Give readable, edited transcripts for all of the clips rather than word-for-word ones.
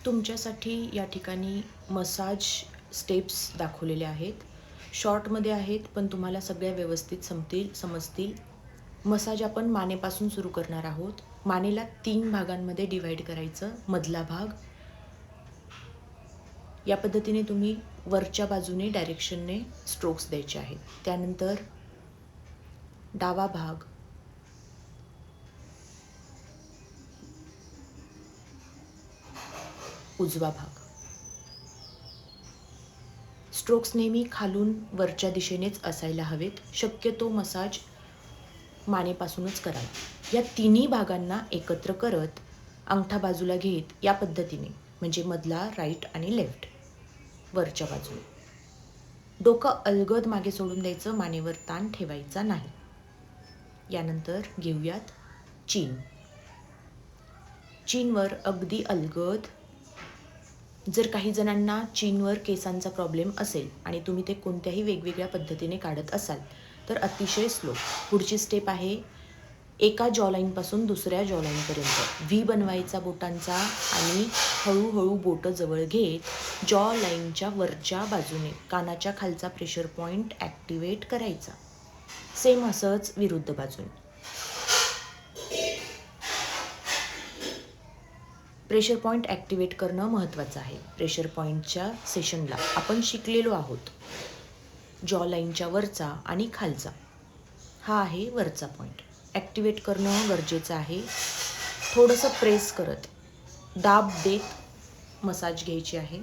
तुमच्यासाठी या ठिकाणी मसाज स्टेप्स दाखवलेल्या आहेत. शॉर्टमध्ये आहेत, पण तुम्हाला सगळ्या व्यवस्थित समजतील. मसाज आपण मानेपासून सुरू करणार आहोत. मानेला 3 भागांमध्ये डिवाईड करायचं. मधला भाग या पद्धतीने तुम्ही वरच्या बाजूने डायरेक्शनने स्ट्रोक्स द्यायचे आहेत. त्यानंतर डावा भाग, उजवा भाग. स्ट्रोक्स नेहमी खालून वरच्या दिशेनेच असायला हवेत. शक्यतो मसाज मानेपासूनच कराल. या तिन्ही भागांना एकत्र करत अंगठा बाजूला घेत या पद्धतीने, म्हणजे मधला राईट आणि लेफ्ट, वरच्या बाजूने. डोकं अलगद मागे सोडून द्यायचं, मानेवर ताण ठेवायचा नाही. यानंतर घेऊयात चीन. चीनवर अगदी अलगद. जर काही जणांना चीनवर केसांचा प्रॉब्लेम असेल आणि तुम्ही ते कोणत्याही वेगवेगळ्या पद्धतीने काढत असाल तर अतिशय स्लो. पुढची स्टेप आहे एका जॉलाईनपासून दुसऱ्या जॉलाईनपर्यंत व्ही बनवायचा बोटांचा आणि हळूहळू बोटं जवळ घेत जॉ लाईनच्या वरच्या बाजूने कानाच्या खालचा प्रेशर पॉईंट ॲक्टिवेट करायचा. सेम असंच विरुद्ध बाजूने. प्रेशर पॉईंट ॲक्टिवेट करणं महत्त्वाचं आहे. प्रेशर पॉईंटच्या सेशनला आपण शिकलेलो आहोत जॉ लाईनच्या वरचा आणि खालचा. हा आहे वरचा पॉईंट. ॲक्टिवेट करणं गरजेचं आहे. थोडंसं प्रेस करत, दाब देत मसाज घ्यायची आहे.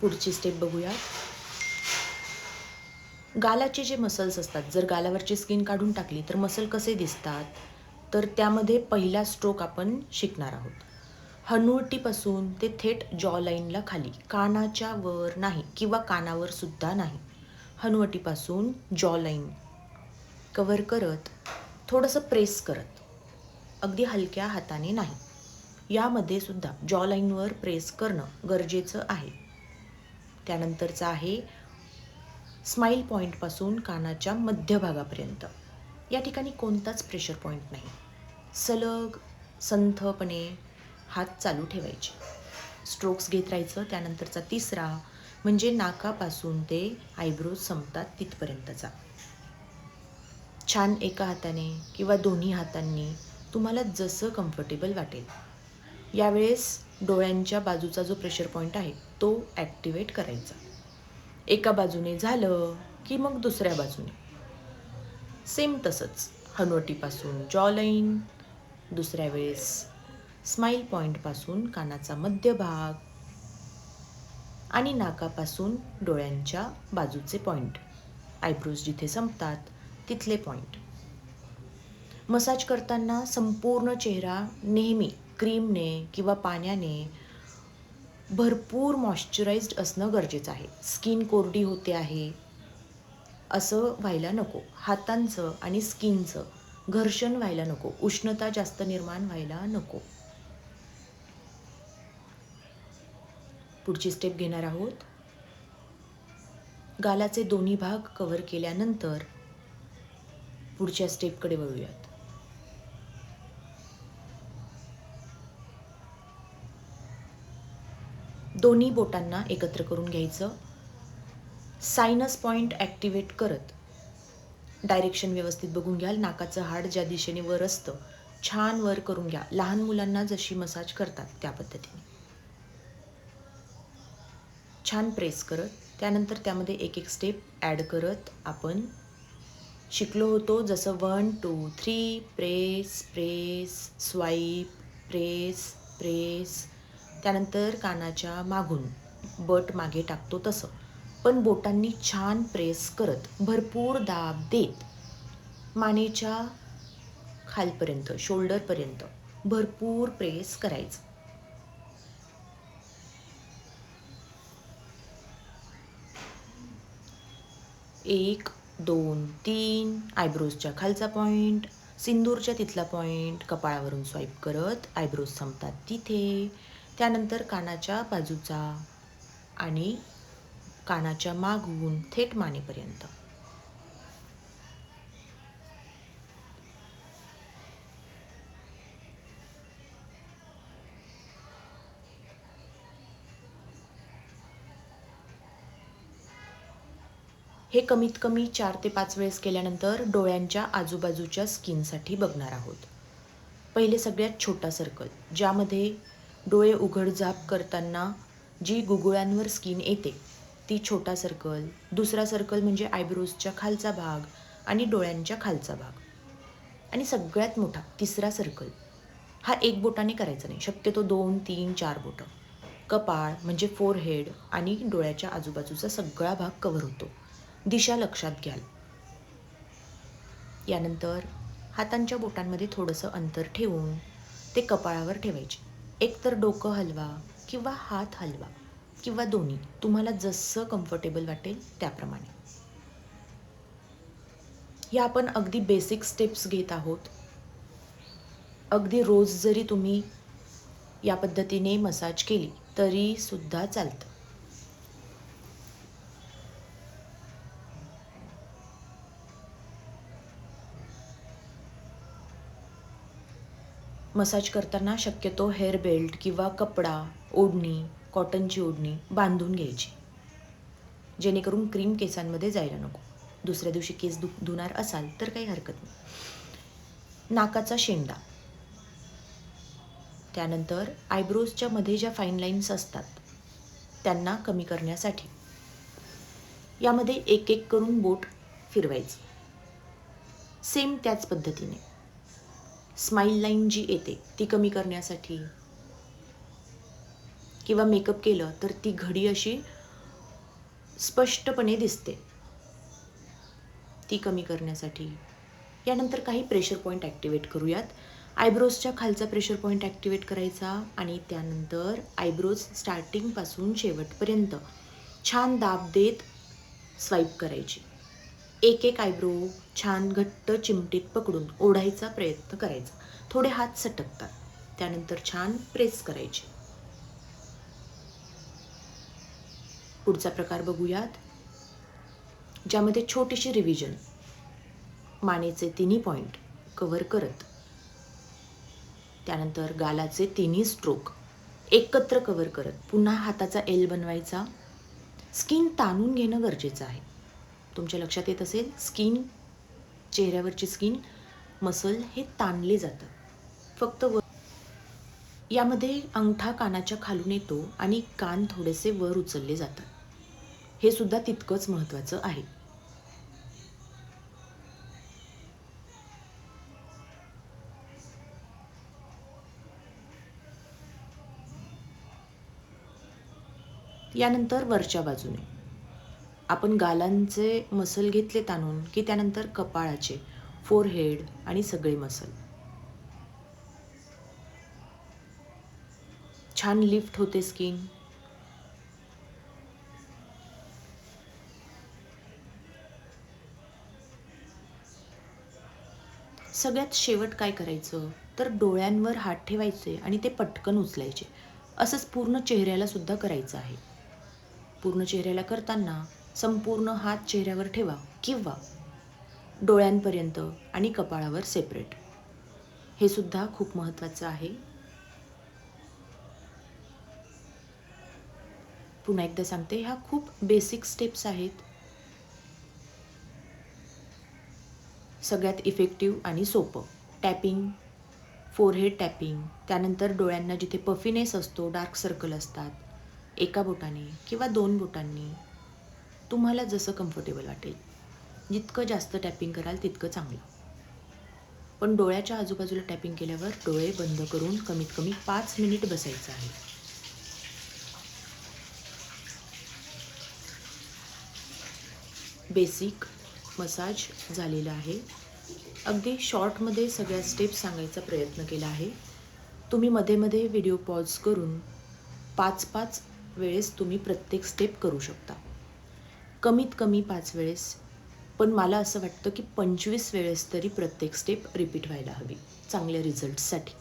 पुढची स्टेप बघूया. गालाचे जे मसल्स असतात, जर गालावरची स्किन काढून टाकली तर मसल कसे दिसतात, तर त्यामध्ये पहिला स्ट्रोक आपण शिकणार आहोत. हनुवटीपासून ते थेट जॉ लाईनला खाली, कानाच्या वर नाही किंवा कानावर सुद्धा नाही. हनुवटीपासून जॉ लाईन कव्हर करत थोडंसं प्रेस करत, अगदी हलक्या हाताने नाही. यामध्ये सुद्धा जॉ लाईनवर प्रेस करणं गरजेचं आहे. त्यानंतरचं आहे स्माईल पॉईंटपासून कानाच्या मध्यभागापर्यंत. या ठिकाणी कोणताच प्रेशर पॉईंट नाही. सलग संथपणे हात चालू ठेवायचे. स्ट्रोक्स घेत राहायचं. त्यानंतरचा तिसरा म्हणजे नाकापासून ते आयब्रोज संपतात तिथपर्यंतचा. छान एका हाताने किंवा दोन्ही हातांनी तुम्हाला जसं कम्फर्टेबल वाटेल. यावेळेस डोळ्यांच्या बाजूचा जो प्रेशर पॉईंट आहे तो ॲक्टिवेट करायचा. एका बाजूने झालं की मग दुसऱ्या बाजूने सेम तसंच. हनुवटीपासून जॉ लाईन, दुसऱ्या वेळेस स्माईल पॉईंटपासून कानाचा मध्यभाग आणि नाकापासून डोळ्यांच्या बाजूचे पॉईंट, आयब्रोज जिथे संपतात तिथले पॉईंट. मसाज करताना संपूर्ण चेहरा नेहमी क्रीमने किंवा पाण्याने भरपूर मॉइश्चराइज्ड असणं गरजेचं आहे. स्किन कोरडी होते आहे असं व्हायला नको. हातांचं आणि स्किनचं घर्षण व्हायला नको. उष्णता जास्त निर्माण व्हायला नको. पुढची स्टेप घेणार आहोत. गालाचे दोन्ही भाग कव्हर केल्यानंतर पुढच्या स्टेपकडे वळूयात. दोन्ही बोटांना एकत्र करून घ्यायचं. सायनस पॉईंट ॲक्टिवेट करत डायरेक्शन व्यवस्थित बघून घ्याल. नाकाचं हाड ज्या दिशेने वर असतं छान वर करून घ्या. लहान मुलांना जशी मसाज करतात त्या पद्धतीने छान प्रेस करत. त्यानंतर त्यामध्ये एक एक स्टेप ॲड करत आपण शिकलो होतो जसं 1 2 3 press press swipe press press. त्यानंतर कानाच्या मागून बट मागे टाकतो तसं, पण बोटांनी छान प्रेस करत भरपूर दाब देत मानेच्या खालपर्यंत शोल्डरपर्यंत भरपूर प्रेस करायचं. 1 2 3 आयब्रोजच्या खालचा पॉईंट, सिंदूरच्या तिथला पॉईंट, कपाळावरून स्वाईप करत आयब्रोज संपतात तिथे. त्यानंतर कानाच्या बाजूचा आणि कानाच्या मागून थेट मानेपर्यंत. हे कमीत कमी 4 ते 5 वेळेस केल्यानंतर डोळ्यांच्या आजूबाजूच्या स्किनसाठी बघणार आहोत. पहिले सगळ्यात छोटा सर्कल, ज्यामध्ये डोळे उघड-झाप करताना जी गुगुळांवर स्किन येते, ती छोटा सर्कल. दुसरा सर्कल म्हणजे आयब्रोजच्या खालचा भाग आणि डोळ्यांच्या खालचा भाग. आणि सगळ्यात मोठा तिसरा सर्कल, हा एक बोटाने करायचा नाही, शक्यतो 2, 3, 4 बोटं. कपाळ म्हणजे फोरहेड आणि डोळ्याच्या आजूबाजूचा सगळा भाग कव्हर होतो. दिशा लक्षात घ्याल. यानंतर हातांच्या बोटांमध्ये थोडंसं अंतर ठेवून ते कपाळावर ठेवायचे. एकतर डोकं हलवा किंवा हात हलवा किंवा दोन्ही, तुम्हाला जसं कम्फर्टेबल वाटेल त्याप्रमाणे. या आपण अगदी बेसिक स्टेप्स घेत आहोत. अगदी रोज जरी तुम्ही या पद्धतीने मसाज केली तरी सुद्धा चालतं. मसाज करताना शक्यतो हेअर बेल्ट किंवा कपडा, ओढणी, कॉटनची ओढणी बांधून घ्यायची, जेणेकरून क्रीम केसांमध्ये जायला नको. दुसऱ्या दिवशी केस धुणार असाल तर काही हरकत नाही. नाकाचा शेंडा, त्यानंतर आयब्रोजच्या मध्ये ज्या फाईन लाईन्स असतात त्यांना कमी करण्यासाठी यामध्ये एक एक करून बोट फिरवायचं. सेम त्याच पद्धतीने स्माईल लाईन जी येते ती कमी करण्यासाठी, किंवा मेकअप केलं तर ती घडी अशी स्पष्टपणे दिसते, ती कमी करण्यासाठी. यानंतर काही प्रेशर पॉईंट ॲक्टिवेट करूयात. आयब्रोजच्या खालचा प्रेशर पॉईंट ॲक्टिवेट करायचा आणि त्यानंतर आयब्रोज स्टार्टिंगपासून शेवटपर्यंत छान दाब देत स्वाईप करायची. एक एक आयब्रो छान घट्ट चिमटीत पकडून ओढायचा प्रयत्न करायचा. थोडे हात सटकतात, त्यानंतर छान प्रेस करायचे. पुढचा प्रकार बघूयात, ज्यामध्ये छोटीशी रिव्हिजन. मानेचे तिन्ही पॉईंट कव्हर करत, त्यानंतर गालाचे तिन्ही स्ट्रोक एकत्र कव्हर करत पुन्हा हाताचा एल बनवायचा. स्किन ताणून घेणं गरजेचं आहे. तुमच्या लक्षात येत असेल, चेहऱ्यावरची स्किन मसल हे ताणले जातात. फक्त यामध्ये अंगठा कानाच्या खालून येतो आणि कान थोडेसे वर उचलले जातात. हे सुद्धा तितकंच महत्त्वाचं आहे. यानंतर वरच्या बाजूने आपण गालांचे मसल घेतले ताणून की त्यानंतर कपाळाचे, फोरहेड आणि सगळे मसल छान लिफ्ट होते स्किन. सगळ्यात शेवट काय करायचं तर डोळ्यांवर हात ठेवायचे आणि ते पटकन उचलायचे. असंच पूर्ण चेहऱ्याला सुद्धा करायचं आहे. पूर्ण चेहऱ्याला करताना संपूर्ण हात चेहऱ्यावर ठेवा किंवा डोळ्यांपर्यंत आणि कपाळावर सेपरेट. हे सुद्धा खूप महत्त्वाचं आहे. पुन्हा एकदा सांगते, ह्या खूप बेसिक स्टेप्स आहेत, सगळ्यात इफेक्टिव्ह आणि सोपं. टॅपिंग, फोरहेड टॅपिंग, त्यानंतर डोळ्यांना जिथे पफीनेस असतो, डार्क सर्कल असतात, एका बोटाने किंवा 2 बोटांनी, तुम्हाला जसं कम्फर्टेबल वाटेल. जितकं जास्त टॅपिंग कराल तितकं चांगलं. पण डोळ्याच्या आजूबाजूला टॅपिंग केल्यावर डोळे बंद करून कमीत कमी 5 मिनिट बसायचं आहे. बेसिक मसाज झालेला आहे. अगदी शॉर्टमध्ये सगळ्या स्टेप्स सांगायचा प्रयत्न केला आहे. तुम्ही मध्ये मध्ये व्हिडिओ पॉज करून 5-5 वेळेस तुम्ही प्रत्येक स्टेप करू शकता. कमीत कमी 5 वेळेस, पण मला असं वाटतं की 25 वेळेस तरी प्रत्येक स्टेप रिपीट व्हायला हवी चांगल्या रिझल्ट्ससाठी.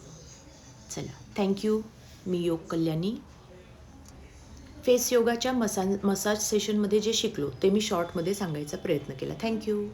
चला, थँक्यू. मी योग कल्याणी. फेस योगाच्या मसाज सेशनमध्ये जे शिकलो ते मी शॉर्टमध्ये सांगायचा प्रयत्न केला. थँक्यू.